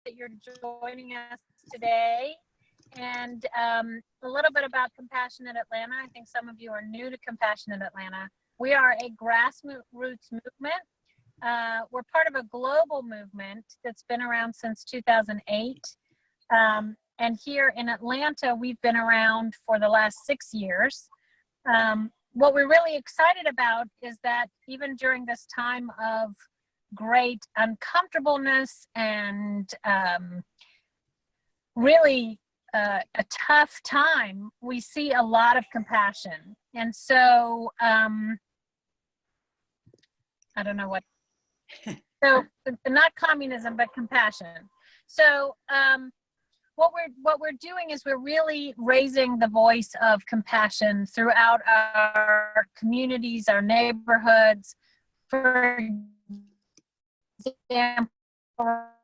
that you're joining us today. And a little bit about Compassionate Atlanta. I think some of you are new to Compassionate Atlanta. We are a grassroots movement. We're part of a global movement that's been around since 2008. And here in Atlanta, we've been around for the last 6 years. What we're really excited about is that even during this time of great uncomfortableness and really a tough time, we see a lot of compassion. And so, I don't know what, so not communism, but compassion. So what we're doing is we're really raising the voice of compassion throughout our communities, our neighborhoods. For example,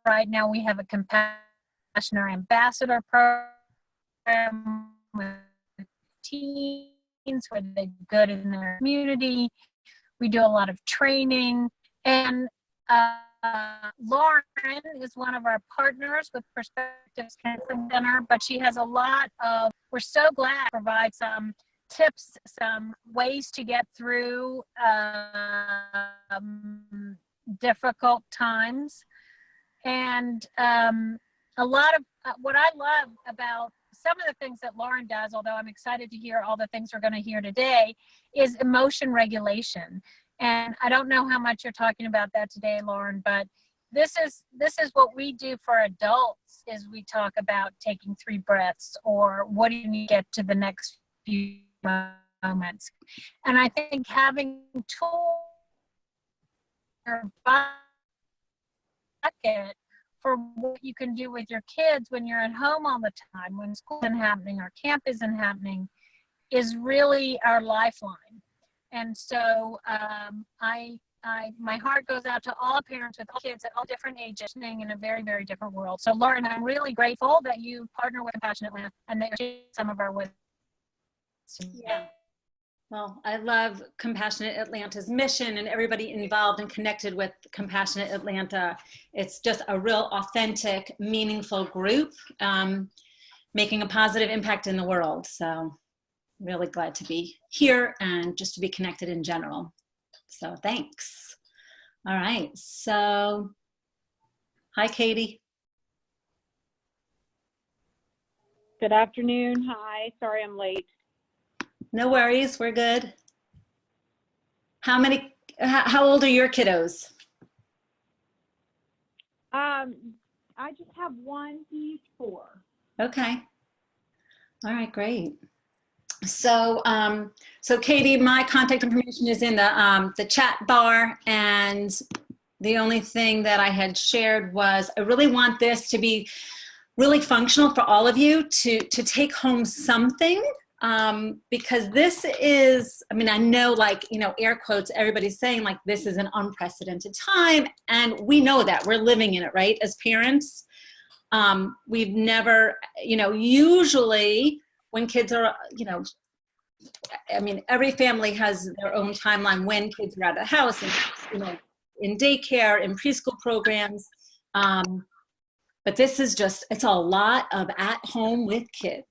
right now we have a Compassionate Ambassador program with teens where they're good in their community. We do a lot of training, and Lauren is one of our partners with Perspectives Counseling Center, but she has a lot of, we're so glad to provide some tips, some ways to get through difficult times. And a lot of what I love about some of the things that Lauren does, although I'm excited to hear all the things we're going to hear today, is emotion regulation. And I don't know how much you're talking about that today, Lauren, but this is what we do for adults, is we talk about taking 3 breaths, or what do you need to get to the next few moments. And I think having tools in your bucket for what you can do with your kids when you're at home all the time, when school isn't happening or camp isn't happening, is really our lifeline. And so my heart goes out to all parents with all kids at all different ages in a very, very different world. So Lauren, I'm really grateful that you partner with Compassionate Atlanta and that you're sharing some of our wisdom. Yeah. Well, I love Compassionate Atlanta's mission and everybody involved and connected with Compassionate Atlanta. It's just a real authentic, meaningful group making a positive impact in the world. So really glad to be here and just to be connected in general. So thanks. All right. So hi, Katie. Good afternoon. Hi. Sorry I'm late. No worries. We're good. How old are your kiddos? I just have one. He's 4. Okay. All right, great. So, so Katie, my contact information is in the chat bar, and the only thing that I had shared was I really want this to be really functional for all of you to take home something, because this is, I mean, I know, like, you know, air quotes, everybody's saying like this is an unprecedented time, and we know that we're living in it, right? As parents, we've never, you know, usually when kids are, you know, I mean, every family has their own timeline when kids are out of the house, and, you know, in daycare, in preschool programs. But this is just, it's a lot of at home with kids.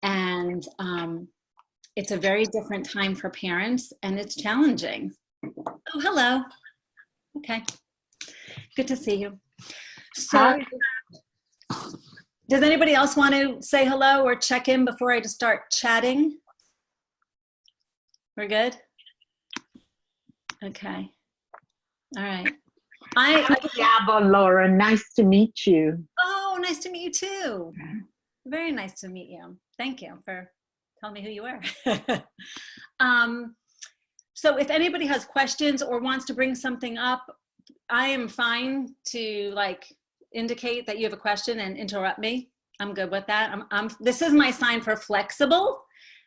And it's a very different time for parents, and it's challenging. Oh, hello. Okay. Good to see you. So, Hi. Does anybody else want to say hello or check in before I just start chatting? We're good? Okay. All right. Gabba, Laura, nice to meet you. Oh, nice to meet you too. Very nice to meet you. Thank you for telling me who you are. So if anybody has questions or wants to bring something up, I am fine to like indicate that you have a question and interrupt me. I'm good with that. This is my sign for flexible,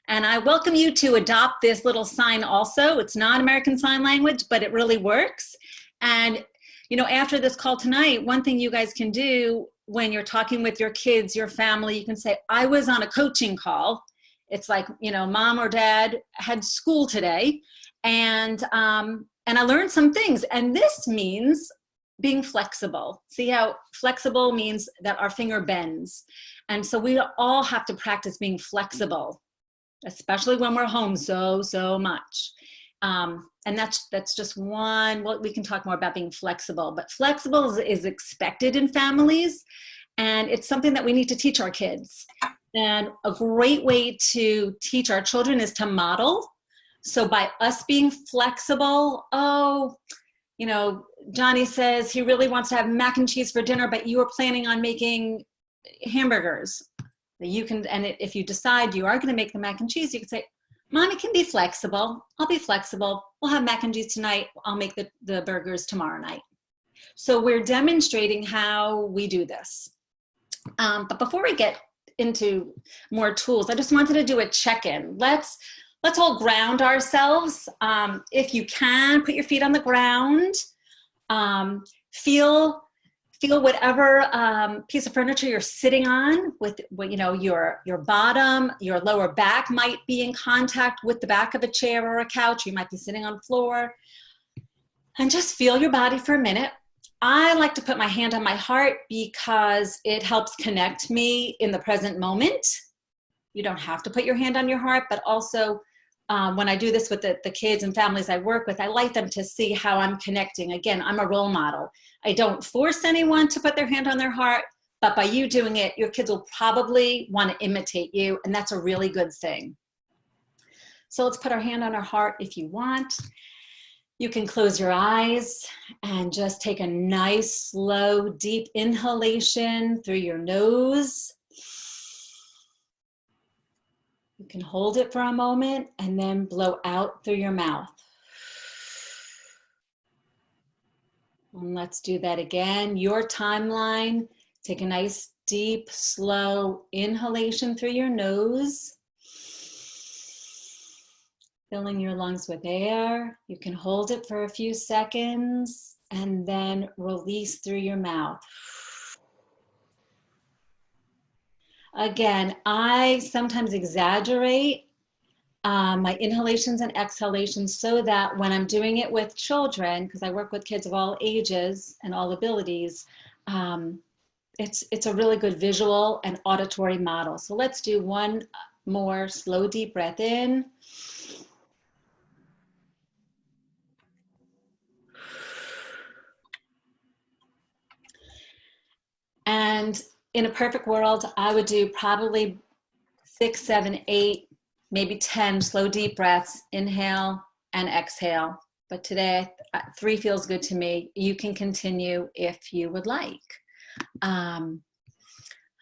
and I welcome you to adopt this little sign also. It's not American Sign Language, but it really works. And you know, after this call tonight, one thing you guys can do when you're talking with your kids, your family, you can say, I was on a coaching call. It's like, you know, mom or dad had school today, and I learned some things. And this means being flexible. See how flexible means that our finger bends. And so we all have to practice being flexible, especially when we're home so much. And that's just one, well, we can talk more about being flexible, but flexible is expected in families, and it's something that we need to teach our kids. And a great way to teach our children is to model. So by us being flexible, you know, Johnny says he really wants to have mac and cheese for dinner, but you are planning on making hamburgers. You can, and if you decide you are going to make the mac and cheese, you can say, Mommy can be flexible. I'll be flexible. We'll have mac and cheese tonight. I'll make the burgers tomorrow night. So we're demonstrating how we do this. But before we get into more tools, I just wanted to do a check-in. Let's all ground ourselves. If you can, put your feet on the ground. Feel whatever piece of furniture you're sitting on with, you know, your bottom, your lower back might be in contact with the back of a chair or a couch. You might be sitting on the floor. And just feel your body for a minute. I like to put my hand on my heart because it helps connect me in the present moment. You don't have to put your hand on your heart, but also when I do this with the kids and families I work with, I like them to see how I'm connecting. Again, I'm a role model. I don't force anyone to put their hand on their heart, but by you doing it, your kids will probably want to imitate you, and that's a really good thing. So let's put our hand on our heart if you want. You can close your eyes and just take a nice, slow, deep inhalation through your nose. You can hold it for a moment and then blow out through your mouth. And let's do that again. Your timeline. Take a nice, deep, slow inhalation through your nose. Filling your lungs with air. You can hold it for a few seconds and then release through your mouth. Again, I sometimes exaggerate my inhalations and exhalations so that when I'm doing it with children, because I work with kids of all ages and all abilities, it's a really good visual and auditory model. So let's do one more slow, deep breath in. And in a perfect world, I would do probably 6, 7, 8, maybe 10 slow, deep breaths, inhale and exhale. But today, 3 feels good to me. You can continue if you would like.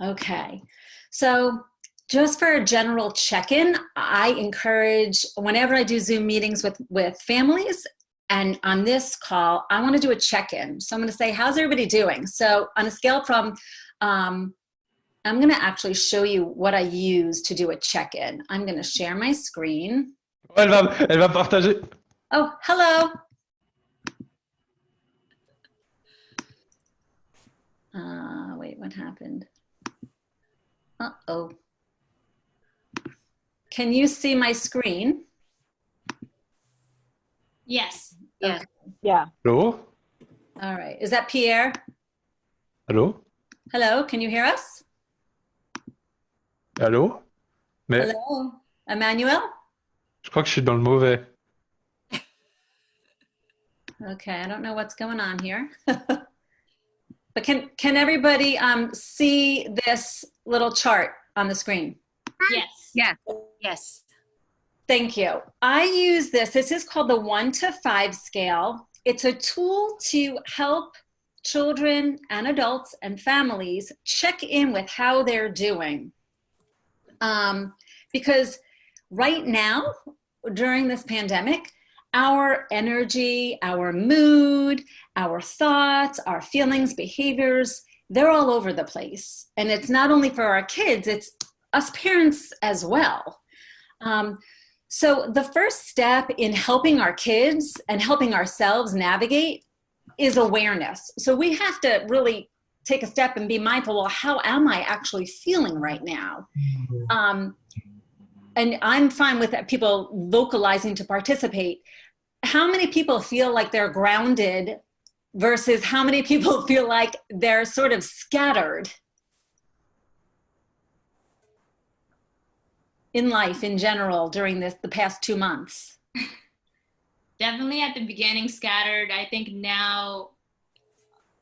Okay, so just for a general check-in, I encourage, whenever I do Zoom meetings with families, and on this call, I want to do a check-in. So I'm going to say, how's everybody doing? So on a scale from, I'm going to actually show you what I use to do a check-in. I'm going to share my screen. Elle va partager. Oh, hello. Wait, what happened? Uh-oh. Can you see my screen? Yes. Okay. Yeah. Allô? All right. Is that Pierre? Allô? Hello, can you hear us? Allô? Mais Hello, Emmanuel? je crois que je suis dans le mauvais. Okay, I don't know what's going on here. But can everybody see this little chart on the screen? Yes. Yeah. Yes. Thank you. I use this. This is called the 1 to 5 scale. It's a tool to help children and adults and families check in with how they're doing. Because right now, during this pandemic, our energy, our mood, our thoughts, our feelings, behaviors, they're all over the place. And it's not only for our kids, it's us parents as well. So the first step in helping our kids and helping ourselves navigate is awareness. So we have to really take a step and be mindful, well, how am I actually feeling right now? And I'm fine with people vocalizing to participate. How many people feel like they're grounded versus how many people feel like they're sort of scattered in life in general during the past 2 months? Definitely at the beginning scattered. I think now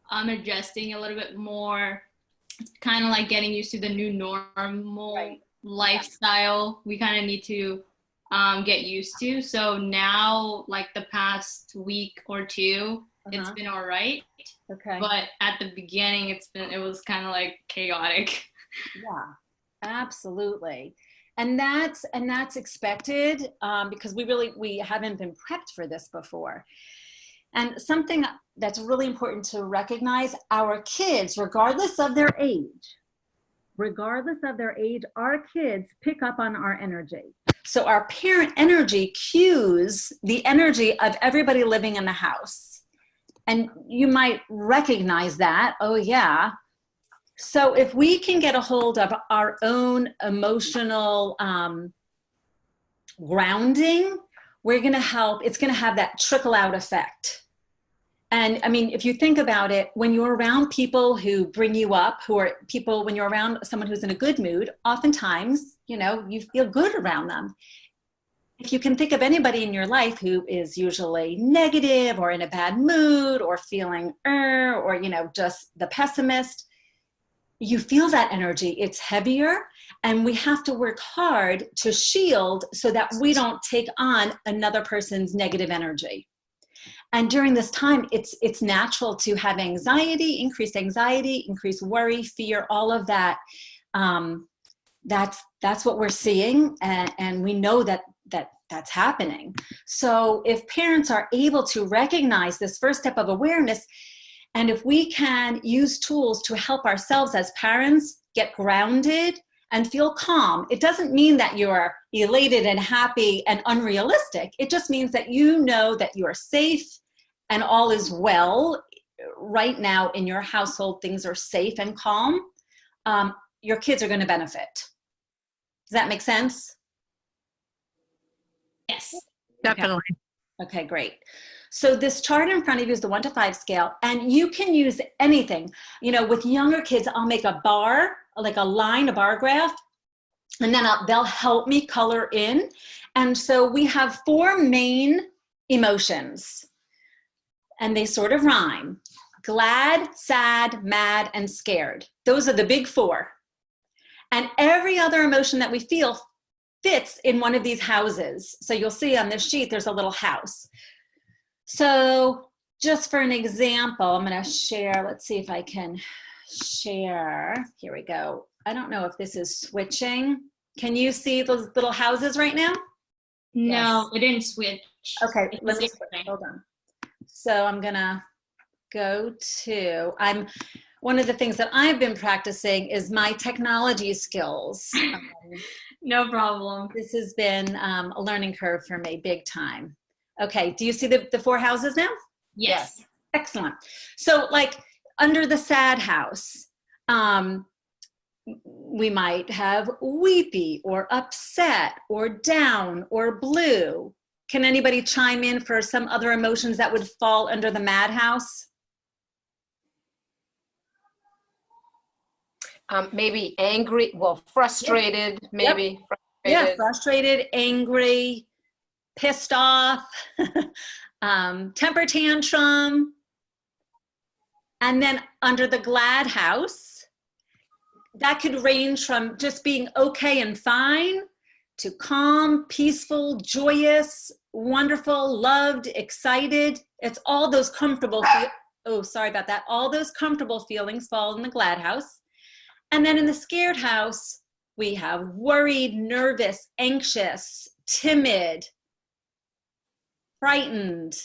I'm adjusting a little bit more. It's kind of like getting used to the new normal lifestyle. We kind of need to get used to. So now, like the past week or two, it's been all right. Okay. But at the beginning, it was kind of like chaotic. Yeah, absolutely. And that's expected because we haven't been prepped for this before. And something that's really important to recognize, our kids, regardless of their age, our kids pick up on our energy. So our parent energy cues the energy of everybody living in the house. And you might recognize that, oh yeah. So if we can get a hold of our own emotional grounding, we're gonna help, it's gonna have that trickle out effect. And I mean, if you think about it, when you're around people who bring you up, when you're around someone who's in a good mood, oftentimes, you feel good around them. If you can think of anybody in your life who is usually negative or in a bad mood or feeling, or, just the pessimist, you feel that energy. It's heavier, and we have to work hard to shield so that we don't take on another person's negative energy. And during this time, it's natural to have anxiety, increased worry, fear, all of that. That's what we're seeing, and we know that's happening. So if parents are able to recognize this first step of awareness, and if we can use tools to help ourselves as parents get grounded and feel calm, it doesn't mean that you're elated and happy and unrealistic. It just means that you know that you are safe and all is well. Right now in your household, things are safe and calm. Your kids are going to benefit. Does that make sense? Yes. Definitely. Okay, great. So this chart in front of you is the 1 to 5 scale, and you can use anything. With younger kids, I'll make a bar, like a line, a bar graph, and then they'll help me color in. And so we have 4 main emotions, and they sort of rhyme: glad, sad, mad, and scared. Those are the big 4. And every other emotion that we feel fits in one of these houses. So you'll see on this sheet, there's a little house. So just for an example, I'm going to share. Let's see if I can share. Here we go. I don't know if this is switching. Can you see those little houses right now? No, it didn't switch. Okay, It let was me the same. hold on. So I'm going to go to, one of the things that I've been practicing is my technology skills. No problem. This has been a learning curve for me, big time. Okay, do you see the 4 houses now? Yes. Excellent. So like under the sad house, we might have weepy or upset or down or blue. Can anybody chime in for some other emotions that would fall under the madhouse? Maybe angry, frustrated, maybe. Yep. Yeah, frustrated, angry, pissed off, temper tantrum. And then under the glad house, that could range from just being okay and fine to calm, peaceful, joyous, wonderful, loved, excited. It's all those comfortable, all those comfortable feelings fall in the glad house. And then in the scared house, we have worried, nervous, anxious, timid, frightened.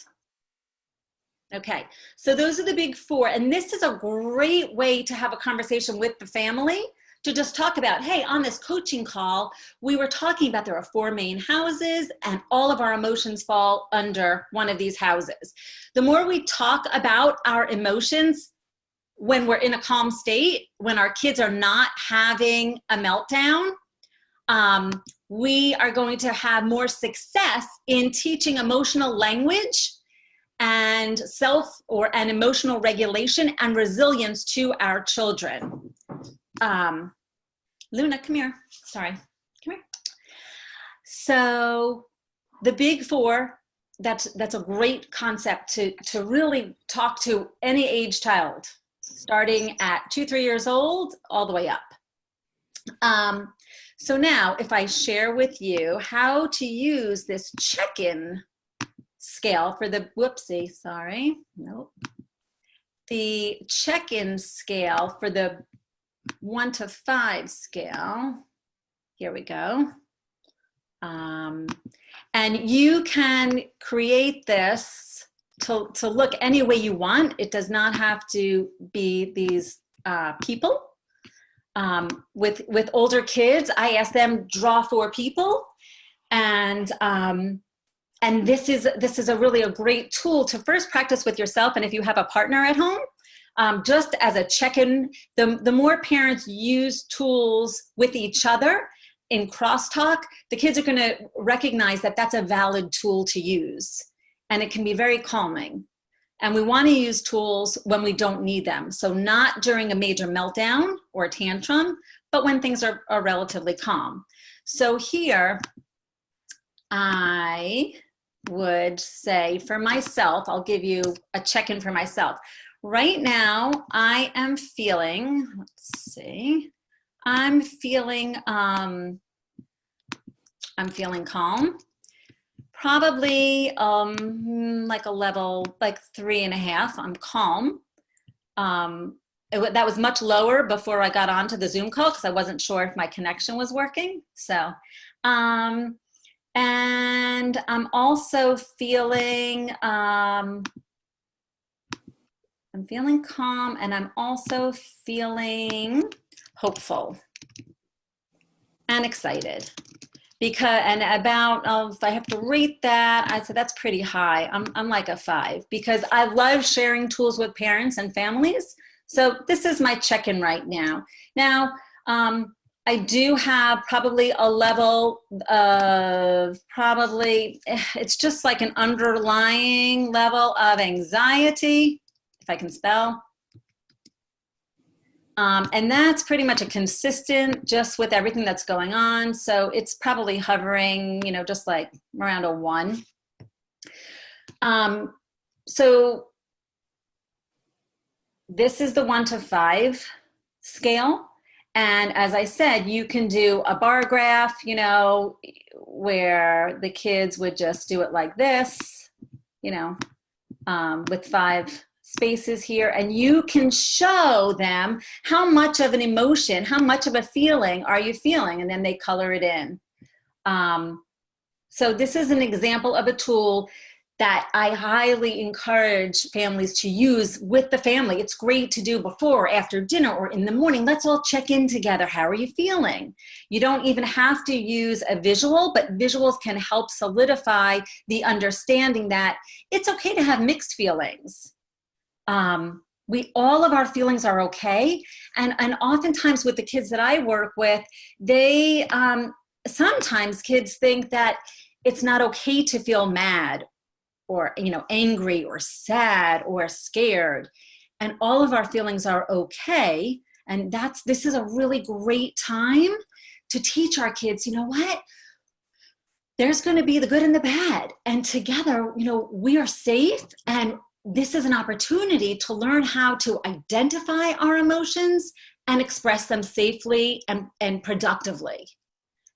Okay, so those are the big 4. And this is a great way to have a conversation with the family to just talk about, hey, on this coaching call, we were talking about there are 4 main houses and all of our emotions fall under one of these houses. The more we talk about our emotions when we're in a calm state, when our kids are not having a meltdown, we are going to have more success in teaching emotional language and and emotional regulation and resilience to our children. Luna, come here. Sorry, come here. So the big four, that's a great concept to really talk to any age child, starting at 2-3 years old all the way up. So now if I share with you how to use this check-in scale for the, the check-in scale for the 1 to 5 scale. Here we go. And you can create this to look any way you want. It does not have to be these people. With older kids, I ask them draw 4 people, and this is a great tool to first practice with yourself, and if you have a partner at home, just as a check-in. The more parents use tools with each other in crosstalk, the kids are going to recognize that that's a valid tool to use, and it can be very calming. And we want to use tools when we don't need them. So not during a major meltdown or a tantrum, but when things are relatively calm. So here, I would say for myself, I'll give you a check-in for myself. Right now, I am feeling, I'm feeling calm. Probably like a level, like 3.5, I'm calm. That was much lower before I got onto the Zoom call because I wasn't sure if my connection was working. So, and I'm also feeling, I'm feeling calm, and I'm also feeling hopeful and excited. And about, if I have to rate that, I'd say that's pretty high. I'm like a 5 because I love sharing tools with parents and families. So this is my check-in right now. Now, I do have probably a level of it's just like an underlying level of anxiety, if I can spell. And that's pretty much a consistent just with everything that's going on. So it's probably hovering, just like around a 1. So this is the 1 to 5 scale. And as I said, you can do a bar graph, where the kids would just do it like this, with 5 spaces here, and you can show them how much of an emotion, how much of a feeling are you feeling, and then they color it in. So this is an example of a tool that I highly encourage families to use with the family. It's great to do before or after dinner or in the morning. Let's all check in together. How are you feeling? You don't even have to use a visual, but visuals can help solidify the understanding that it's okay to have mixed feelings. All of our feelings are okay. And oftentimes with the kids that I work with, they, sometimes kids think that it's not okay to feel mad or, angry or sad or scared. And all of our feelings are okay. And this is a really great time to teach our kids, you know what? There's going to be the good and the bad. And together, we are safe, and this is an opportunity to learn how to identify our emotions and express them safely and productively.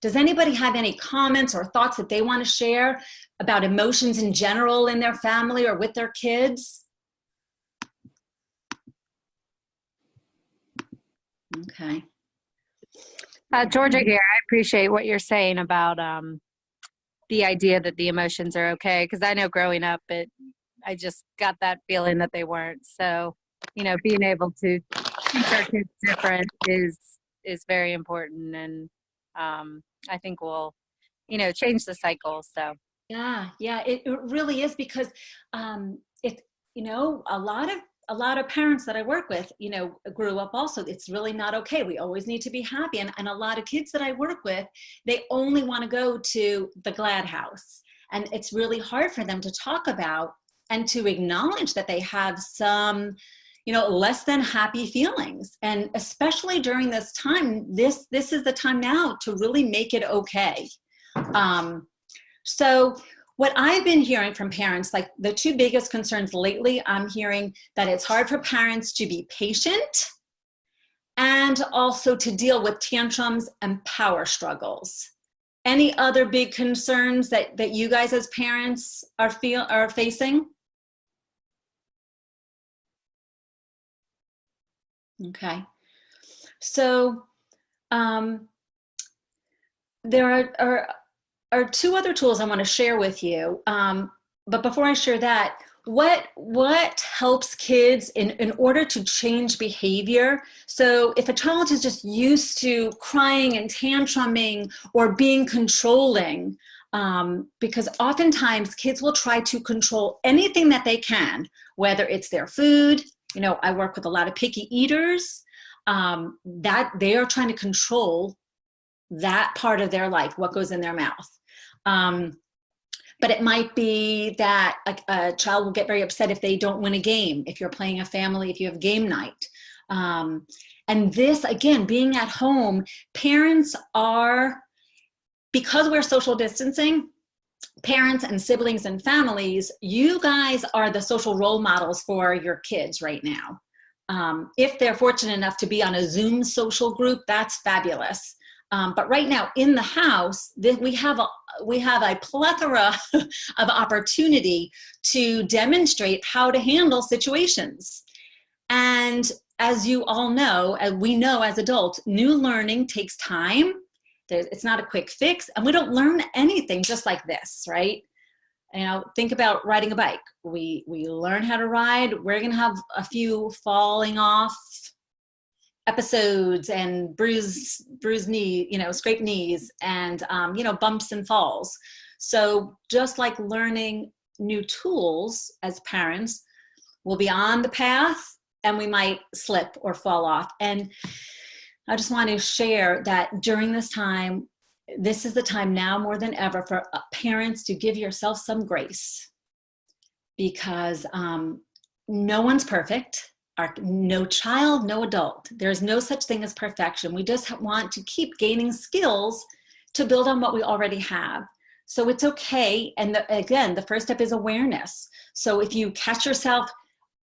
Does anybody have any comments or thoughts that they want to share about emotions in general in their family or with their kids? Okay. Georgia here, I appreciate what you're saying about the idea that the emotions are okay, because I know growing up, I just got that feeling that they weren't. So, being able to teach our kids different is very important, and I think will, change the cycle. So yeah, it really is, because a lot of parents that I work with, grew up also, it's really not okay. We always need to be happy. And a lot of kids that I work with, they only want to go to the glad house. And it's really hard for them to talk about and to acknowledge that they have some, less than happy feelings. And especially during this time, this is the time now to really make it okay. So what I've been hearing from parents, like the two biggest concerns lately, I'm hearing that it's hard for parents to be patient and also to deal with tantrums and power struggles. Any other big concerns that you guys as parents are facing? Okay. So there are two other tools I want to share with you. But before I share that, what helps kids in order to change behavior? So if a child is just used to crying and tantruming or being controlling, because oftentimes kids will try to control anything that they can, whether it's their food. I work with a lot of picky eaters, that they are trying to control that part of their life, what goes in their mouth. But it might be that a child will get very upset if they don't win a game, if you're playing a family, if you have game night. And this, again, being at home, parents are, because we're social distancing, parents and siblings and families, you guys are the social role models for your kids right now. If they're fortunate enough to be on a Zoom social group, that's fabulous. But right now in the house, we have a plethora of opportunity to demonstrate how to handle situations. And as you all know, as we know as adults, new learning takes time. It's not a quick fix, and we don't learn anything just like this, right? Think about riding a bike. We learn how to ride. We're gonna have a few falling off episodes and bruised knee, scraped knees, and bumps and falls. So just like learning new tools as parents, we'll be on the path and we might slip or fall off. And I just want to share that during this time, this is the time now more than ever for parents to give yourself some grace, because no one's perfect. No child, no adult. There's no such thing as perfection. We just want to keep gaining skills to build on what we already have. So it's okay. And again, the first step is awareness. So if you catch yourself,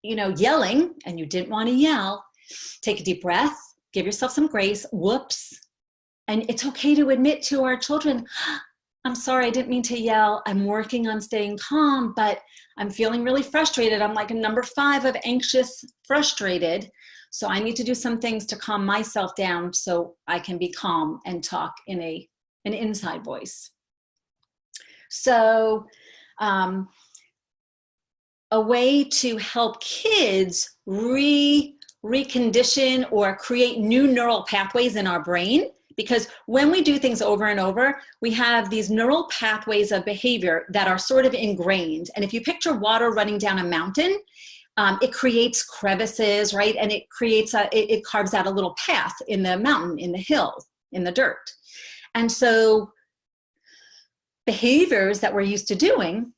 yelling and you didn't want to yell, take a deep breath, give yourself some grace, whoops. And it's okay to admit to our children, I'm sorry, I didn't mean to yell. I'm working on staying calm, but I'm feeling really frustrated. I'm like a number 5 of anxious, frustrated. So I need to do some things to calm myself down so I can be calm and talk in an inside voice. So a way to help kids recondition or create new neural pathways in our brain, because when we do things over and over, we have these neural pathways of behavior that are sort of ingrained. And if you picture water running down a mountain, it creates crevices, right? And it creates it carves out a little path in the mountain, in the hill, in the dirt. And so behaviors that we're used to doing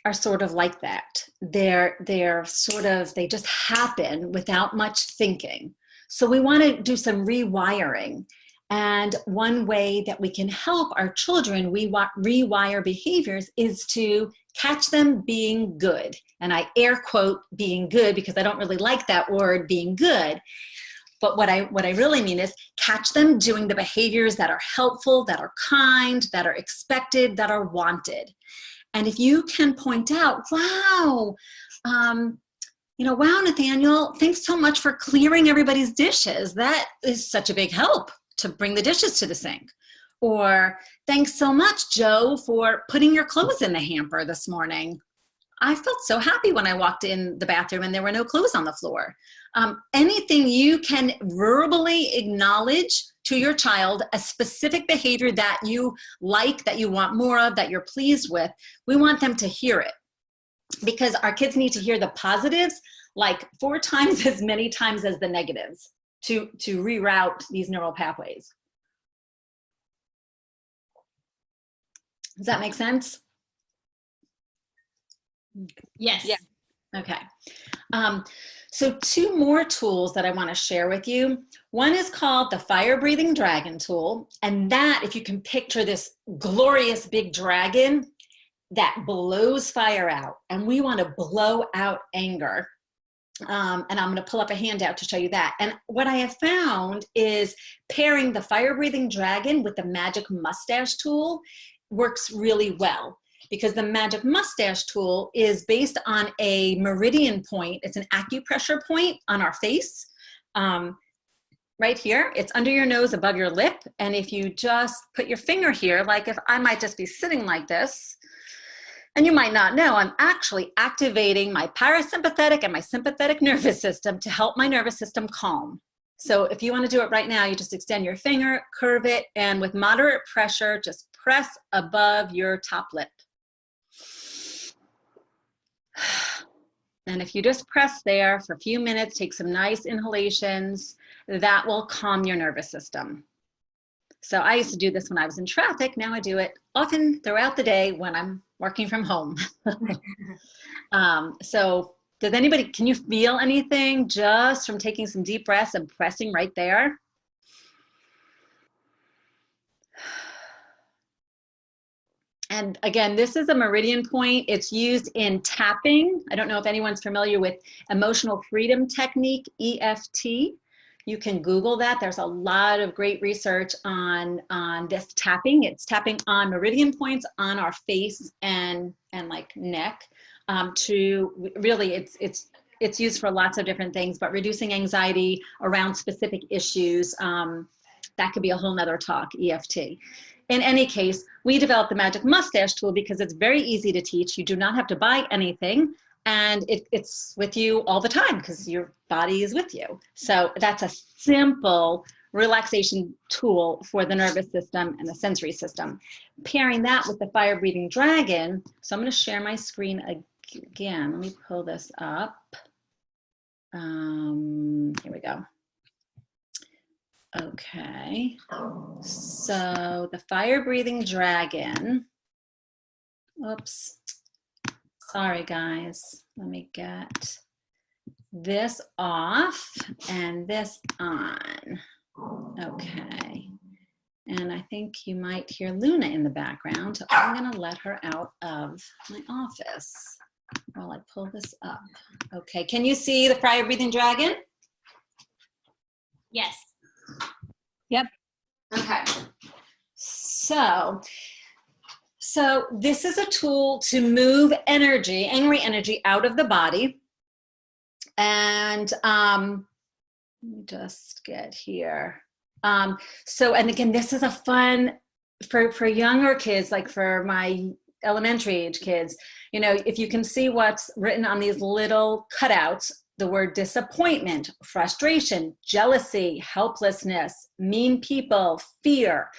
are sort of like that. They just happen without much thinking. So we want to do some rewiring. And one way that we can help our children rewire behaviors is to catch them being good. And I air quote being good because I don't really like that word, being good. But what I really mean is catch them doing the behaviors that are helpful, that are kind, that are expected, that are wanted. And if you can point out, wow, wow, Nathaniel, thanks so much for clearing everybody's dishes. That is such a big help to bring the dishes to the sink. Or thanks so much, Joe, for putting your clothes in the hamper this morning. I felt so happy when I walked in the bathroom and there were no clothes on the floor. Anything you can verbally acknowledge to your child, a specific behavior that you like, that you want more of, that you're pleased with, we want them to hear it. Because our kids need to hear the positives like 4 times as many times as the negatives to reroute these neural pathways. Does that make sense? Yes. Yeah. Okay. So 2 more tools that I want to share with you. One is called the fire breathing dragon tool. And that, if you can picture this glorious big dragon that blows fire out, and we want to blow out anger. And I'm going to pull up a handout to show you that. And what I have found is pairing the fire breathing dragon with the magic mustache tool works really well, because the magic mustache tool is based on a meridian point. It's an acupressure point on our face, right here. It's under your nose, above your lip. And if you just put your finger here, like if I might just be sitting like this, and you might not know, I'm actually activating my parasympathetic and my sympathetic nervous system to help my nervous system calm. So if you want to do it right now, you just extend your finger, curve it, and with moderate pressure, just press above your top lip. And if you just press there for a few minutes, take some nice inhalations, that will calm your nervous system. So I used to do this when I was in traffic. Now I do it often throughout the day when I'm working from home. So does anybody, can you feel anything just from taking some deep breaths and pressing right there? And again, this is a meridian point. It's used in tapping. I don't know if anyone's familiar with emotional freedom technique, EFT. You can Google that. There's a lot of great research on this tapping. It's tapping on meridian points on our face and like neck to really, it's used for lots of different things, but reducing anxiety around specific issues, that could be a whole nother talk, EFT. In any case, we developed the Magic Mustache tool because it's very easy to teach. You do not have to buy anything, and it's with you all the time because your body is with you. So that's a simple relaxation tool for the nervous system and the sensory system. Pairing that with the fire breathing dragon. So I'm going to share my screen again. Let me pull this up. Here we go. Okay, so the fire breathing dragon, oops, sorry guys, let me get this off and this on. Okay, and I think you might hear Luna in the background, so I'm gonna let her out of my office while I pull this up. Okay, can you see the fire breathing dragon? Yes. Yep. Okay. So this is a tool to move energy, angry energy, out of the body. And let me just get here. So, and again, this is a fun for younger kids, like for my elementary age kids. You know, if you can see what's written on these little cutouts, the word disappointment, frustration, jealousy, helplessness, mean people, fear.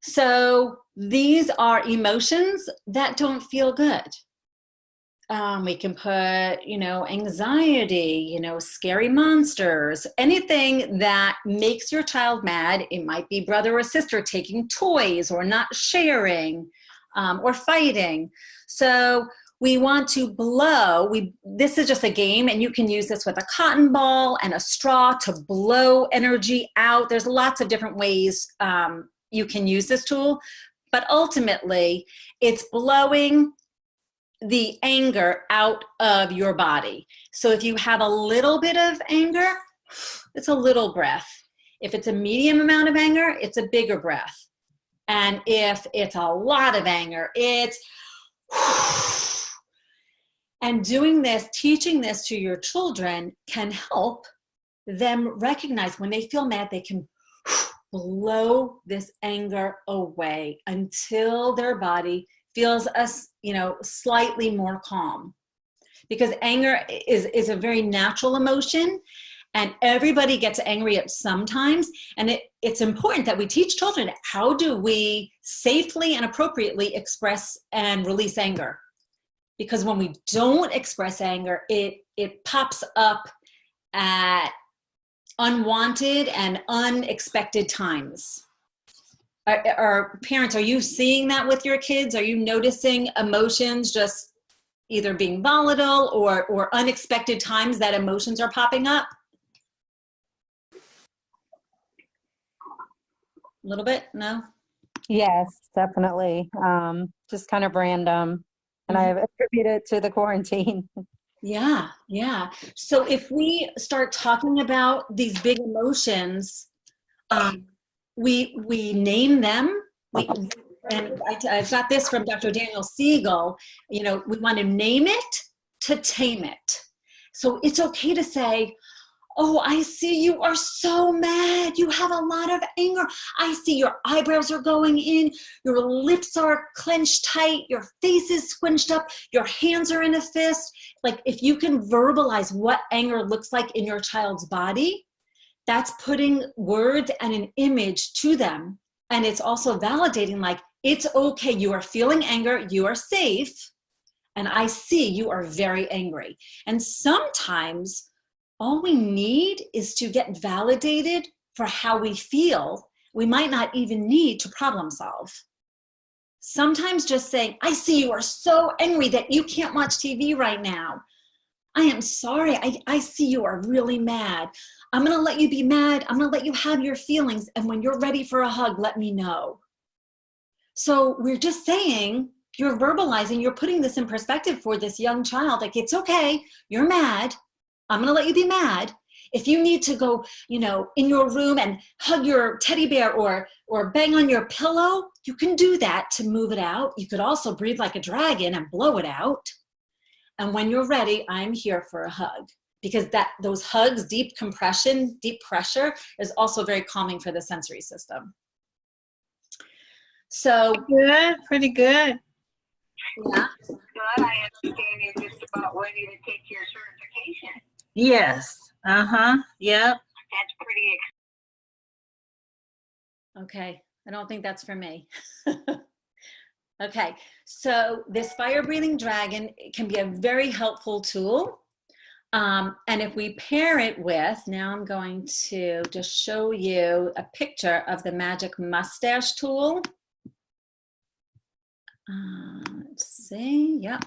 So these are emotions that don't feel good. We can put, you know, anxiety, you know, scary monsters, anything that makes your child mad. It might be brother or sister taking toys or not sharing or fighting. So we want to blow, this is just a game, and you can use this with a cotton ball and a straw to blow energy out. There's lots of different ways you can use this tool, but ultimately it's blowing the anger out of your body. So if you have a little bit of anger, it's a little breath. If it's a medium amount of anger, it's a bigger breath. And if it's a lot of anger, it's and doing this, teaching this to your children can help them recognize when they feel mad, they can blow this anger away until their body feels slightly more calm. Because anger is a very natural emotion, and everybody gets angry at some times. And it's important that we teach children, how do we safely and appropriately express and release anger? Because when we don't express anger, it pops up at unwanted and unexpected times. Parents, are you seeing that with your kids? Are you noticing emotions just either being volatile or unexpected times that emotions are popping up? A little bit? No? Yes, definitely. Just kind of random. And I attribute it to the quarantine. Yeah, yeah. So if we start talking about these big emotions, we name them. I've got this from Dr. Daniel Siegel. You know, we want to name it to tame it. So it's okay to say, oh, I see you are so mad. You have a lot of anger. I see your eyebrows are going in. Your lips are clenched tight. Your face is squinched up. Your hands are in a fist. Like, if you can verbalize what anger looks like in your child's body, that's putting words and an image to them. And it's also validating, like, it's okay. You are feeling anger. You are safe. And I see you are very angry. And sometimes all we need is to get validated for how we feel. We might not even need to problem solve. Sometimes just saying, I see you are so angry that you can't watch TV right now. I am sorry. I see you are really mad. I'm going to let you be mad. I'm going to let you have your feelings. And when you're ready for a hug, let me know. So we're just saying, you're verbalizing, you're putting this in perspective for this young child. Like, it's okay. You're mad. I'm going to let you be mad. If you need to go, you know, in your room and hug your teddy bear or bang on your pillow, you can do that to move it out. You could also breathe like a dragon and blow it out. And when you're ready, I'm here for a hug, because those hugs, deep compression, deep pressure is also very calming for the sensory system. So Good, pretty good. yeah. Good. I understand you're just about ready to take your certification. Yes. Yep. That's pretty Okay, I don't think that's for me. Okay, so this fire breathing dragon can be a very helpful tool. And if we pair it with, now I'm going to just show you a picture of the magic mustache tool. Let's see, yep.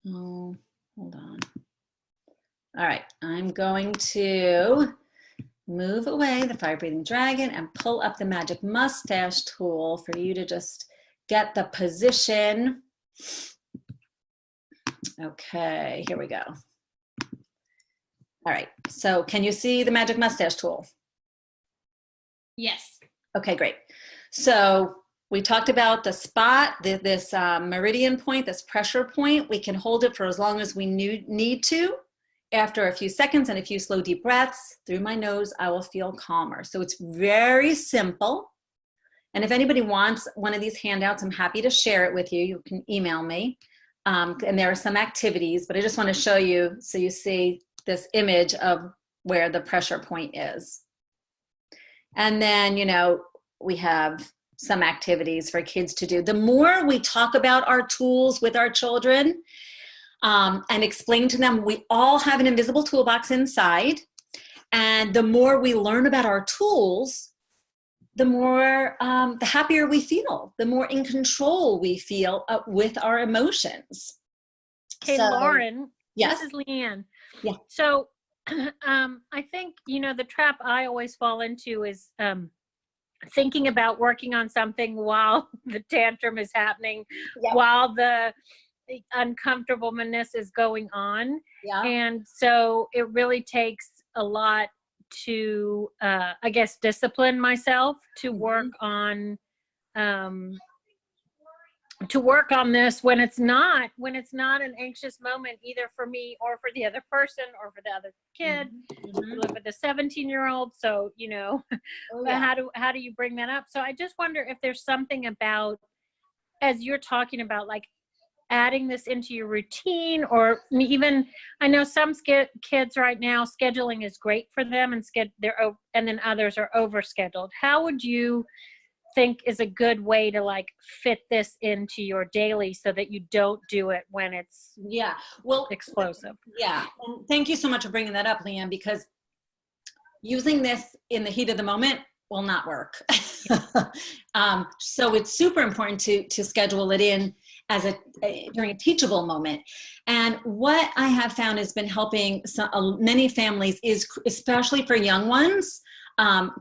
Oh, hold on. All right, I'm going to move away the fire breathing dragon and pull up the magic mustache tool for you to just get the position. Okay, here we go. All right, so can you see the magic mustache tool? Yes. Okay, great. So we talked about the spot, this meridian point, this pressure point. We can hold it for as long as we need to. After a few seconds and a few slow, deep breaths through my nose, I will feel calmer. So it's very simple. And if anybody wants one of these handouts, I'm happy to share it with you. You can email me. And there are some activities, but I just want to show you so you see this image of where the pressure point is. And then, you know, we have some activities for kids to do. The more we talk about our tools with our children, and explain to them we all have an invisible toolbox inside, and the more we learn about our tools, the more the happier we feel, the more in control we feel with our emotions. Hey, So, Lauren. yes. This is Leanne. Yeah. So I think, you know, the trap I always fall into is thinking about working on something while the tantrum is happening, Yeah. while the uncomfortableness is going on. Yeah. And so it really takes a lot to I guess discipline myself to work on this when it's not an anxious moment, either for me or for the other person or for the other kid. I live with a 17-year-old, so you know, how do you bring that up? So I just wonder if there's something about, as you're talking about, like adding this into your routine, or even, I know some kids right now, scheduling is great for them, and and then others are overscheduled. How would you think is a good way to like fit this into your daily so that you don't do it when it's explosive? Yeah, and thank you so much for bringing that up, Leanne, because using this in the heat of the moment will not work. So it's super important to schedule it in as during a teachable moment. And what I have found has been helping many families is, especially for young ones,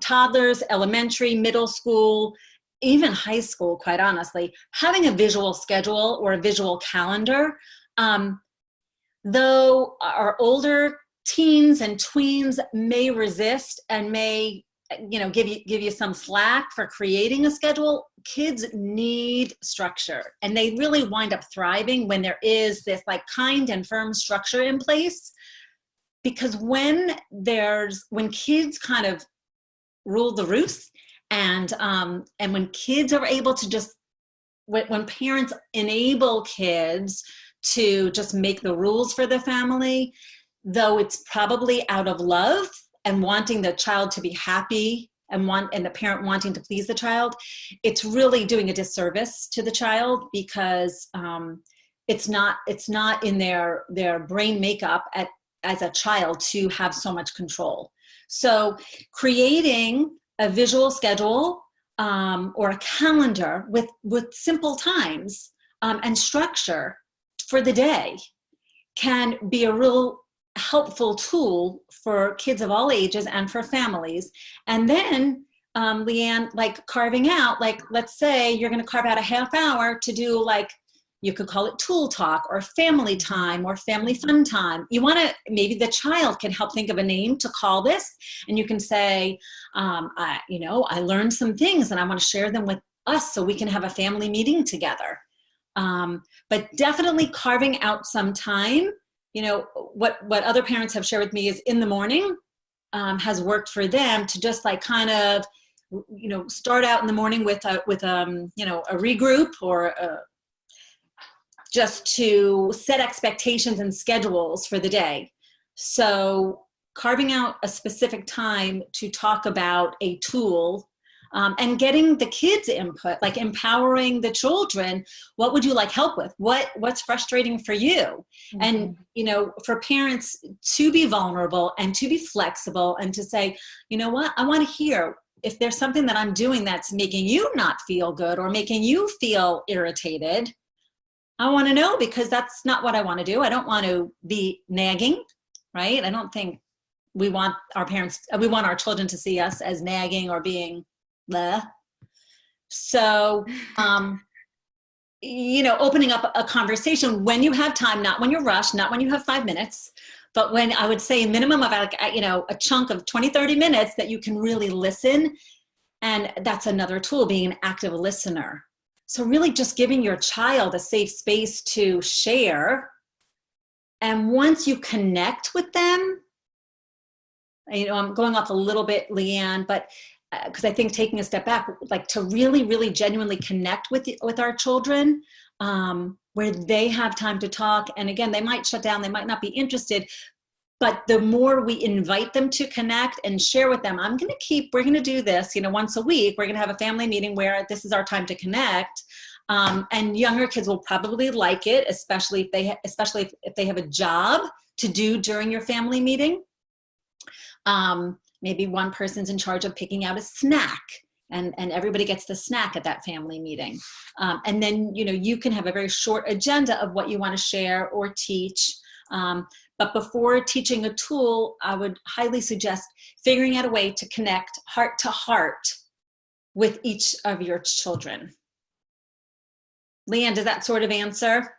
toddlers, elementary, middle school, even high school, quite honestly, having a visual schedule or a visual calendar. Though our older teens and tweens may resist and may, give you some slack for creating a schedule, kids need structure, and they really wind up thriving when there is this like kind and firm structure in place. Because when kids kind of rule the roost, and when kids are able to just, when parents enable kids to just make the rules for the family, though it's probably out of love and wanting the child to be happy and the parent wanting to please the child, it's really doing a disservice to the child, because it's not in their brain makeup as a child to have so much control. So creating a visual schedule or a calendar with simple times and structure for the day can be a real helpful tool for kids of all ages and for families. And then, Leanne, like carving out, like, let's say you're going to carve out a half hour to do, like, you could call it tool talk or family time or family fun time. You want to, maybe the child can help think of a name to call this. And you can say, I learned some things and I want to share them with us so we can have a family meeting together. But definitely carving out some time. What other parents have shared with me is in the morning has worked for them to just like kind of, start out in the morning with a regroup or just to set expectations and schedules for the day. So carving out a specific time to talk about a tool and getting the kids' input, like empowering the children. What would you like help with? What's frustrating for you? Mm-hmm. And, for parents to be vulnerable and to be flexible and to say, you know what, I want to hear if there's something that I'm doing that's making you not feel good or making you feel irritated. I want to know, because that's not what I want to do. I don't want to be nagging, right? I don't think we want our children to see us as nagging or being bleh. So, opening up a conversation when you have time, not when you're rushed, not when you have 5 minutes, but when I would say a minimum of a chunk of 20, 30 minutes that you can really listen. And that's another tool, being an active listener. So really just giving your child a safe space to share. And once you connect with them, I'm going off a little bit, Leanne, but because I think taking a step back, like to really, really genuinely connect with our children, where they have time to talk. And again, they might shut down, they might not be interested, but the more we invite them to connect and share with them, we're going to do this, once a week, we're going to have a family meeting where this is our time to connect. And younger kids will probably like it, especially if they have a job to do during your family meeting. Maybe one person's in charge of picking out a snack, and everybody gets the snack at that family meeting. And then, you can have a very short agenda of what you want to share or teach. But before teaching a tool, I would highly suggest figuring out a way to connect heart to heart with each of your children. Leanne, does that sort of answer?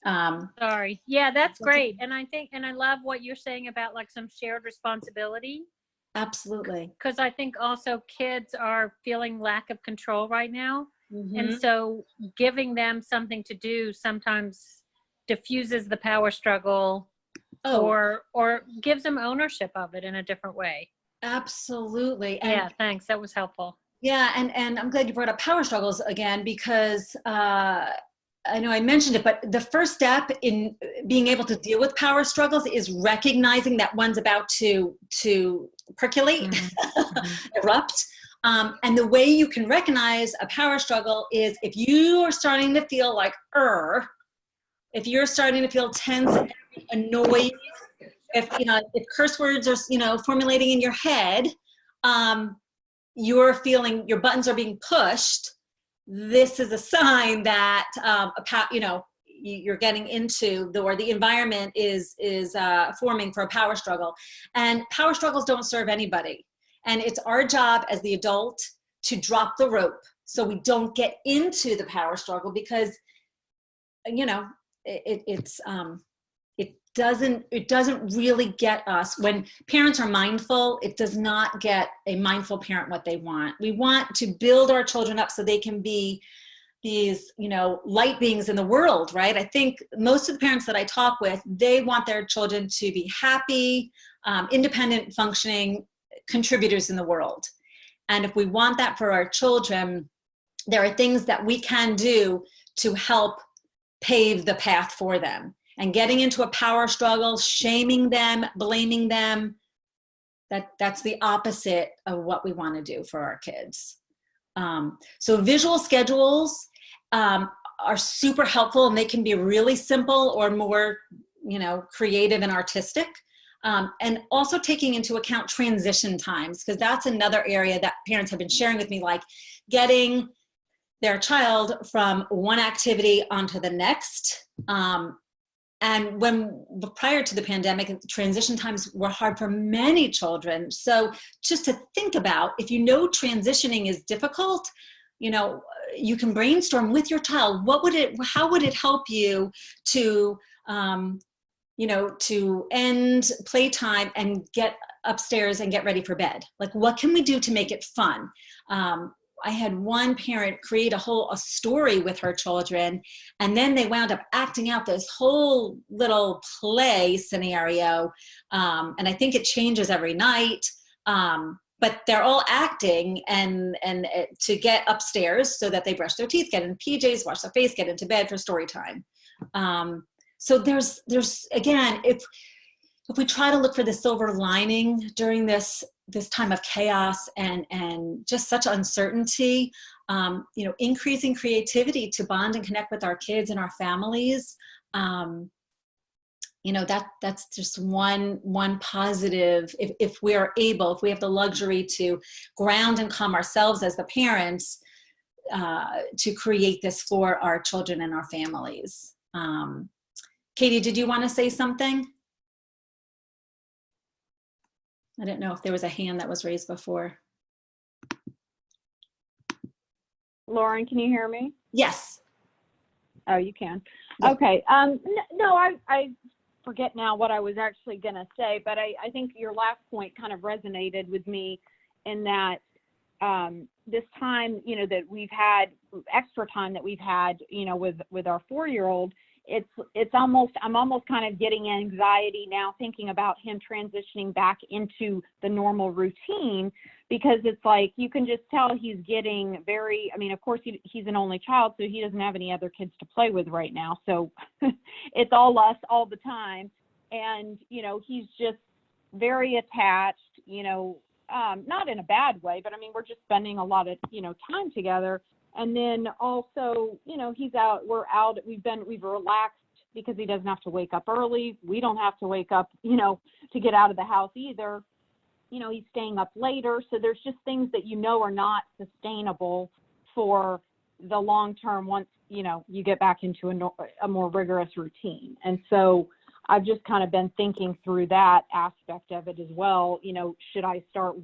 Sorry. Yeah, that's great. And I love what you're saying about like some shared responsibility. Absolutely. Because I think also kids are feeling lack of control right now. Mm-hmm. And so giving them something to do sometimes diffuses the power struggle or gives them ownership of it in a different way. Absolutely. And yeah, thanks. That was helpful. Yeah, and I'm glad you brought up power struggles again, because I know I mentioned it, but the first step in being able to deal with power struggles is recognizing that one's about to percolate, erupt. And the way you can recognize a power struggle is if you are starting to feel like, if you're starting to feel tense, annoyed, if curse words are, formulating in your head, you're feeling your buttons are being pushed. This is a sign that, you're getting into or the environment is forming for a power struggle, and power struggles don't serve anybody. And it's our job as the adult to drop the rope so we don't get into the power struggle, because, it doesn't really get us. When parents are mindful, it does not get a mindful parent what they want. We want to build our children up so they can be these, light beings in the world, right? I think most of the parents that I talk with, they want their children to be happy, independent, functioning contributors in the world. And if we want that for our children, there are things that we can do to help pave the path for them. And getting into a power struggle, shaming them, blaming them, that's the opposite of what we want to do for our kids. So visual schedules are super helpful, and they can be really simple or more, creative and artistic. And also taking into account transition times, because that's another area that parents have been sharing with me, like getting their child from one activity onto the next. And prior to the pandemic, transition times were hard for many children. So just to think about, if transitioning is difficult, you can brainstorm with your child. How would it help you to, to end playtime and get upstairs and get ready for bed? Like, what can we do to make it fun? I had one parent create a story with her children, and then they wound up acting out this whole little play scenario. And I think it changes every night. But they're all acting and to get upstairs so that they brush their teeth, get in PJs, wash their face, get into bed for story time. So there's again, if we try to look for the silver lining during this time of chaos and just such uncertainty, increasing creativity to bond and connect with our kids and our families, that's just one positive. If we have the luxury to ground and calm ourselves as the parents, to create this for our children and our families. Katie, did you want to say something? I didn't know if there was a hand that was raised before. Lauren, can you hear me? Yes. Oh, you can. Yeah. Okay. No, I forget now what I was actually going to say, but I think your last point kind of resonated with me in that this time, that we've had, extra time that we've had, with our 4-year-old, I'm almost kind of getting anxiety now thinking about him transitioning back into the normal routine, because it's like you can just tell he's getting of course he's an only child, so he doesn't have any other kids to play with right now. So it's all us all the time. And, he's just very attached, not in a bad way, but we're just spending a lot of, time together. And then also, he's out, we're out, we've relaxed because he doesn't have to wake up early. We don't have to wake up, to get out of the house either. He's staying up later. So there's just things that, are not sustainable for the long term once, you get back into a more rigorous routine. And so I've just kind of been thinking through that aspect of it as well. Should I start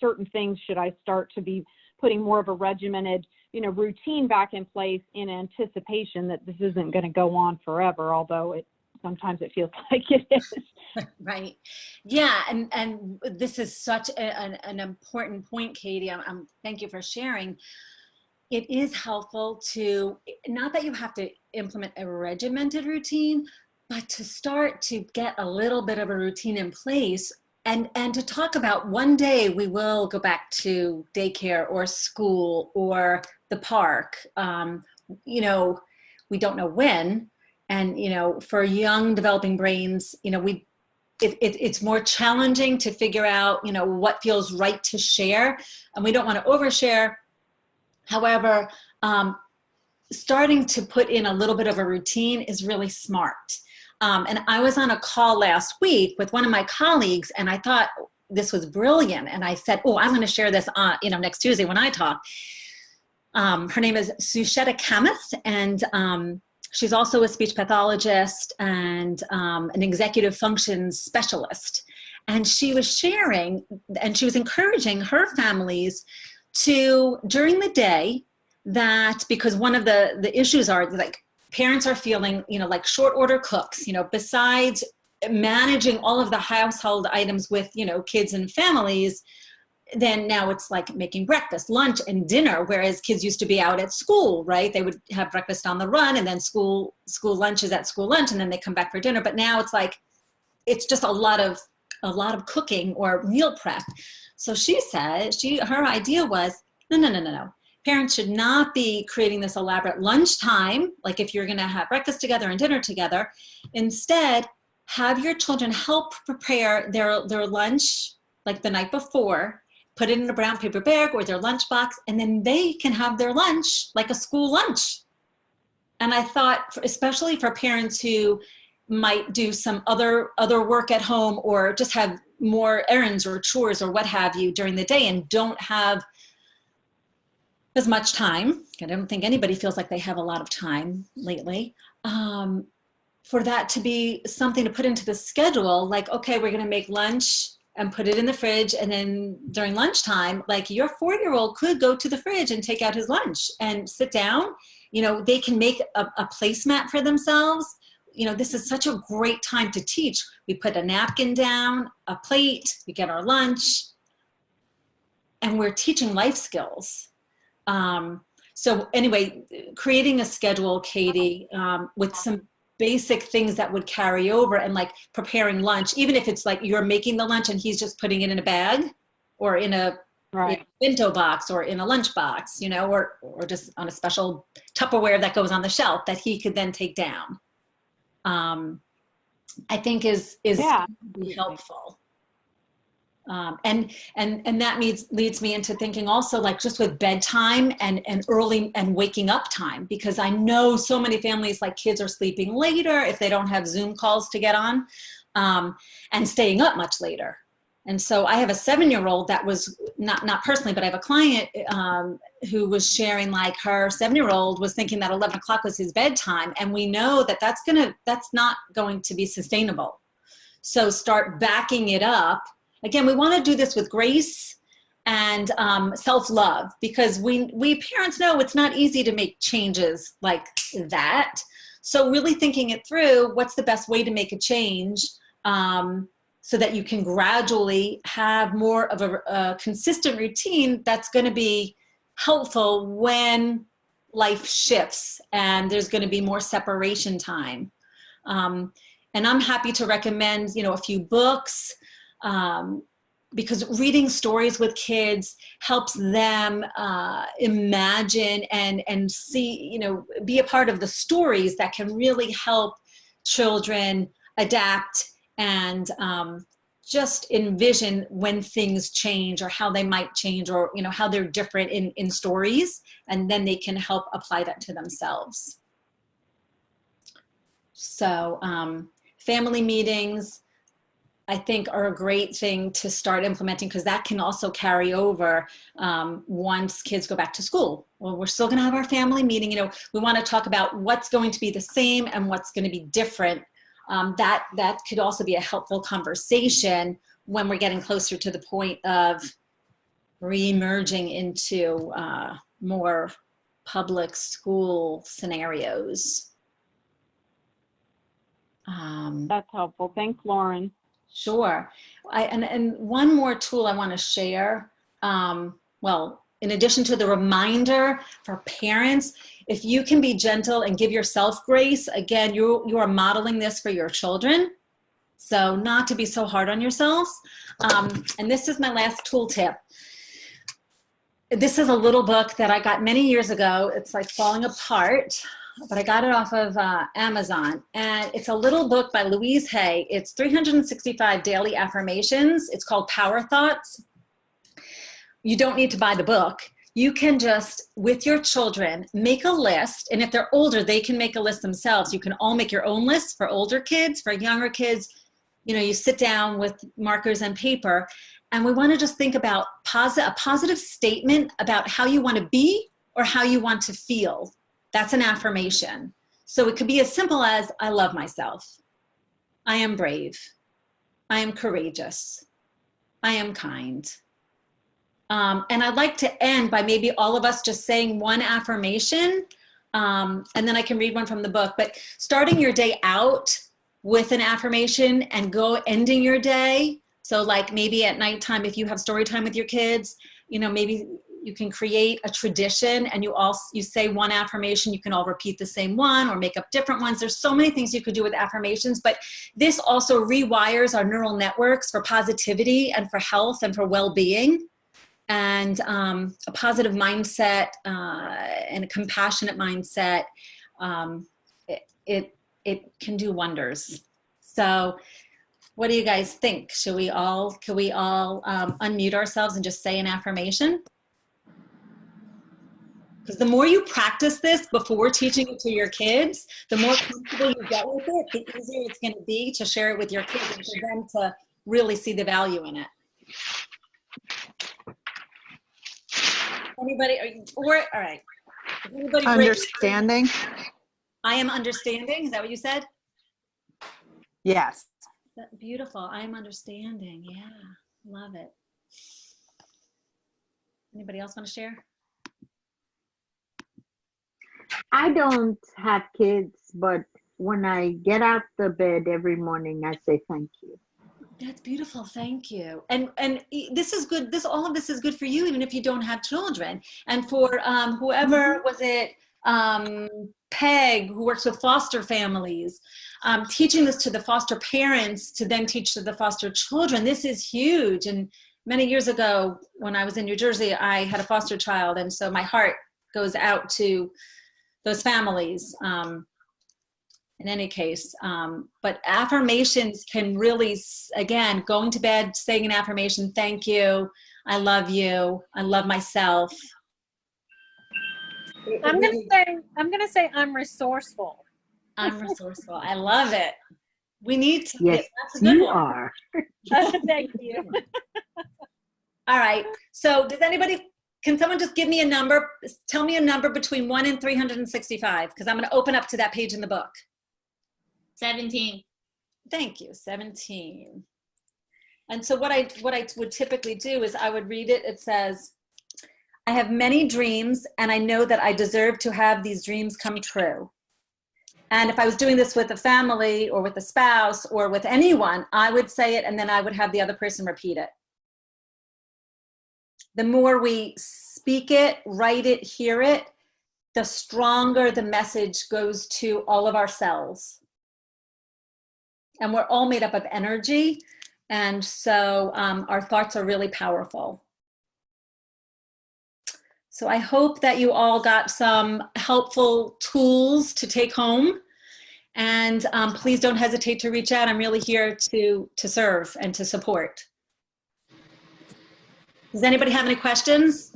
certain things, should I start to be putting more of a regimented, routine back in place in anticipation that this isn't going to go on forever, although sometimes it feels like it is. Right. Yeah. And this is such an important point, Katie. Thank you for sharing. It is helpful to, not that you have to implement a regimented routine, but to start to get a little bit of a routine in place, and to talk about one day we will go back to daycare or school or the park. We don't know when. And, for young developing brains, it's more challenging to figure out, what feels right to share, and we don't want to overshare. However, starting to put in a little bit of a routine is really smart. And I was on a call last week with one of my colleagues, and I thought this was brilliant. And I said, oh, I'm going to share this on, next Tuesday when I talk. Her name is Susheta Kamath, and she's also a speech pathologist and an executive functions specialist. And she was sharing, and she was encouraging her families to, during the day, that because one of the issues are like parents are feeling, like short order cooks, besides managing all of the household items with, kids and families, then now it's like making breakfast, lunch, and dinner, whereas kids used to be out at school, right? They would have breakfast on the run, and then school lunch is at school lunch, and then they come back for dinner. But now it's like, it's just a lot of cooking or meal prep. So she said, her idea was, no. Parents should not be creating this elaborate lunchtime, like if you're going to have breakfast together and dinner together. Instead, have your children help prepare their lunch like the night before, put it in a brown paper bag or their lunch box, and then they can have their lunch like a school lunch. And I thought, especially for parents who might do some other work at home or just have more errands or chores or what have you during the day and don't have as much time. I don't think anybody feels like they have a lot of time lately. For that to be something to put into the schedule, like, okay, we're going to make lunch and put it in the fridge. And then during lunchtime, like your 4-year-old could go to the fridge and take out his lunch and sit down. They can make a placemat for themselves. This is such a great time to teach. We put a napkin down, a plate, we get our lunch, and we're teaching life skills. So anyway, creating a schedule, Katie, with some basic things that would carry over, and like preparing lunch, even if it's like you're making the lunch and he's just putting it in a bag or in a bento box or in a lunch box, or just on a special Tupperware that goes on the shelf that he could then take down. I think is helpful. And that leads me into thinking also like just with bedtime and early and waking up time, because I know so many families, like kids are sleeping later if they don't have Zoom calls to get on, and staying up much later. And so I have a 7-year-old that was not personally, but I have a client who was sharing like her 7-year-old was thinking that 11 o'clock was his bedtime. And we know that that's not going to be sustainable. So start backing it up. Again, we want to do this with grace and self-love, because we parents know it's not easy to make changes like that. So really thinking it through, what's the best way to make a change so that you can gradually have more of a consistent routine that's going to be helpful when life shifts and there's going to be more separation time. And I'm happy to recommend, a few books, because reading stories with kids helps them imagine and see, be a part of the stories that can really help children adapt and just envision when things change or how they might change, or how they're different in stories, and then they can help apply that to themselves. So family meetings, I think, are a great thing to start implementing, because that can also carry over once kids go back to school. Well, we're still going to have our family meeting. We want to talk about what's going to be the same and what's going to be different. That could also be a helpful conversation when we're getting closer to the point of re-emerging into more public school scenarios. That's helpful. Thanks, Lauren. Sure. And one more tool I want to share. Well, in addition to the reminder for parents, if you can be gentle and give yourself grace, again, you are modeling this for your children. So not to be so hard on yourselves. And this is my last tool tip. This is a little book that I got many years ago. It's like falling apart, but I got it off of Amazon. And it's a little book by Louise Hay. It's 365 daily affirmations. It's called Power Thoughts. You don't need to buy the book. you can just, with your children, make a list. And if they're older, they can make a list themselves. You can all make your own lists for older kids, for younger kids. You know, you sit down with markers and paper, and we want to just think about a positive statement about how you want to be or how you want to feel. That's an affirmation. So it could be as simple as, I love myself. I am brave. I am courageous. I am kind. And I'd like to end by maybe all of us just saying one affirmation, and then I can read one from the book. But starting your day out with an affirmation and ending your day. So like maybe at nighttime, if you have story time with your kids, you know, maybe you can create a tradition and you say one affirmation. You can all repeat the same one or make up different ones. There's so many things you could do with affirmations, but this also rewires our neural networks for positivity and for health and for well-being. And a positive mindset and a compassionate mindset, it can do wonders. So what do you guys think? Could we all unmute ourselves and just say an affirmation? Because the more you practice this before teaching it to your kids, the more comfortable you get with it, the easier it's going to be to share it with your kids and for them to really see the value in it. Anybody? All right. Anybody Understanding. I am understanding. Is that what you said? Yes. That's beautiful. I am understanding. Yeah, love it. Anybody else want to share? I don't have kids, but when I get out the bed every morning, I say thank you. That's beautiful. Thank you. And this is good. All of this is good for you, even if you don't have children. And for whoever was it, Peg, who works with foster families, teaching this to the foster parents to then teach to the foster children. This is huge. And many years ago, when I was in New Jersey, I had a foster child. And so my heart goes out to those families. In any case, but affirmations can really, again, going to bed, saying an affirmation, thank you, I love you, I love myself. I'm gonna say I'm resourceful. I'm resourceful. I love it. We need to. Yes, that's a good you one. are. Thank you. All right. So can someone just give me a number? Tell me a number between 1 and 365, because I'm going to open up to that page in the book. 17. Thank you, 17. And so what I would typically do is I would read it. It says, I have many dreams and I know that I deserve to have these dreams come true. And if I was doing this with a family or with a spouse or with anyone, I would say it and then I would have the other person repeat it. The more we speak it, write it, hear it, the stronger the message goes to all of our cells. And we're all made up of energy. And so our thoughts are really powerful. So I hope that you all got some helpful tools to take home. And please don't hesitate to reach out. I'm really here to serve and to support. Does anybody have any questions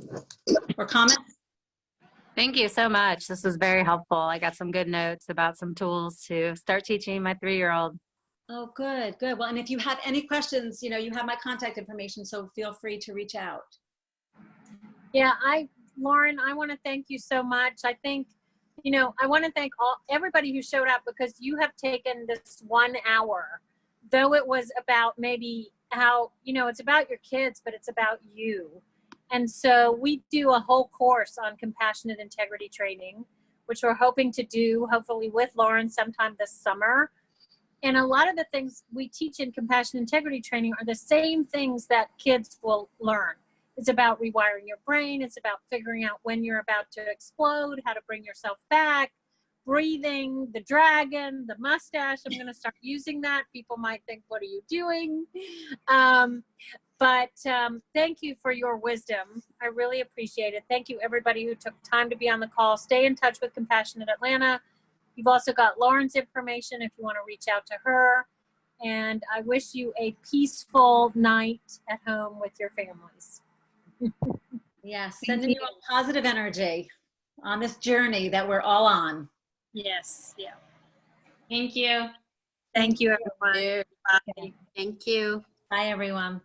or comments? Thank you so much. This was very helpful. I got some good notes about some tools to start teaching my 3-year-old. Oh, good, good. Well, and if you have any questions, you have my contact information, so feel free to reach out. Yeah, Lauren, I want to thank you so much. I think, I want to thank everybody who showed up, because you have taken this 1 hour, though it was about maybe how, it's about your kids, but it's about you. And so we do a whole course on compassionate integrity training, which we're hoping to do hopefully with Lauren sometime this summer. And a lot of the things we teach in compassionate integrity training are the same things that kids will learn. It's about rewiring your brain. It's about figuring out when you're about to explode, how to bring yourself back, breathing, the dragon, the mustache. I'm going to start using that. People might think, what are you doing? But thank you for your wisdom. I really appreciate it. Thank you, everybody who took time to be on the call. Stay in touch with Compassionate Atlanta. You've also got Lauren's information if you want to reach out to her. And I wish you a peaceful night at home with your families. Yeah, sending you all positive energy on this journey that we're all on. Yes. Yeah. Thank you. Thank you, everyone. Yeah. Bye. Thank you. Bye, everyone.